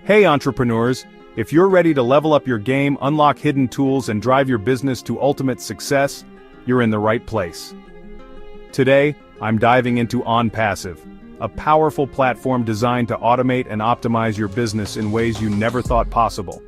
Hey entrepreneurs, if you're ready to level up your game, unlock hidden tools, and drive your business to ultimate success, you're in the right place. Today, I'm diving into ONPASSIVE, a powerful platform designed to automate and optimize your business in ways you never thought possible.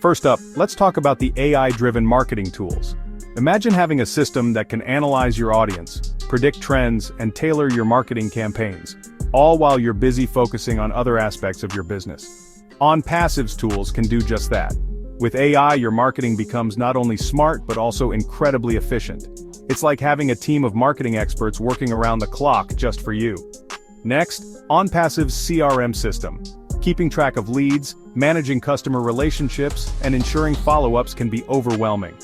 First up, let's talk about the AI-driven marketing tools. Imagine having a system that can analyze your audience, predict trends, and tailor your marketing campaigns, all while you're busy focusing on other aspects of your business. ONPASSIVE's tools can do just that. With AI, your marketing becomes not only smart but also incredibly efficient. It's like having a team of marketing experts working around the clock just for you. Next, ONPASSIVE's CRM system. Keeping track of leads, managing customer relationships, and ensuring follow-ups can be overwhelming.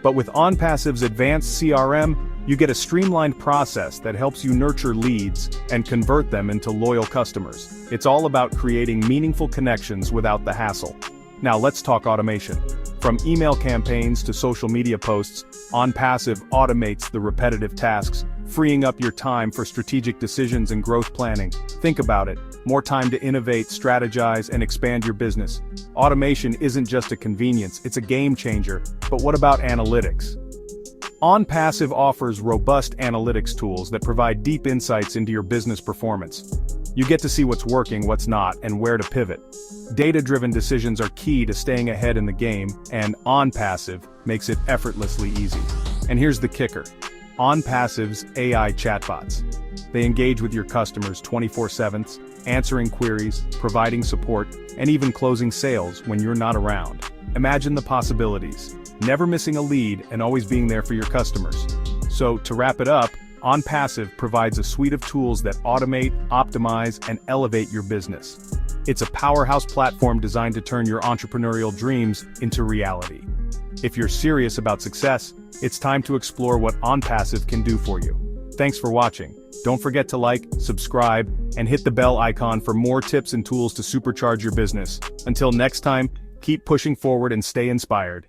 But with ONPASSIVE's advanced CRM, you get a streamlined process that helps you nurture leads and convert them into loyal customers. It's all about creating meaningful connections without the hassle. Now let's talk automation. From email campaigns to social media posts, ONPASSIVE automates the repetitive tasks, freeing up your time for strategic decisions and growth planning. Think about it. More time to innovate, strategize, and expand your business. Automation isn't just a convenience, it's a game changer. But what about analytics? ONPASSIVE offers robust analytics tools that provide deep insights into your business performance. You get to see what's working, what's not, and where to pivot. Data-driven decisions are key to staying ahead in the game, and ONPASSIVE makes it effortlessly easy. And here's the kicker. ONPASSIVE's AI chatbots. They engage with your customers 24/7, answering queries, providing support, and even closing sales when you're not around. Imagine the possibilities. Never missing a lead and always being there for your customers. So, to wrap it up, ONPASSIVE provides a suite of tools that automate, optimize, and elevate your business. It's a powerhouse platform designed to turn your entrepreneurial dreams into reality. If you're serious about success, it's time to explore what ONPASSIVE can do for you. Thanks for watching. Don't forget to like, subscribe, and hit the bell icon for more tips and tools to supercharge your business. Until next time, keep pushing forward and stay inspired.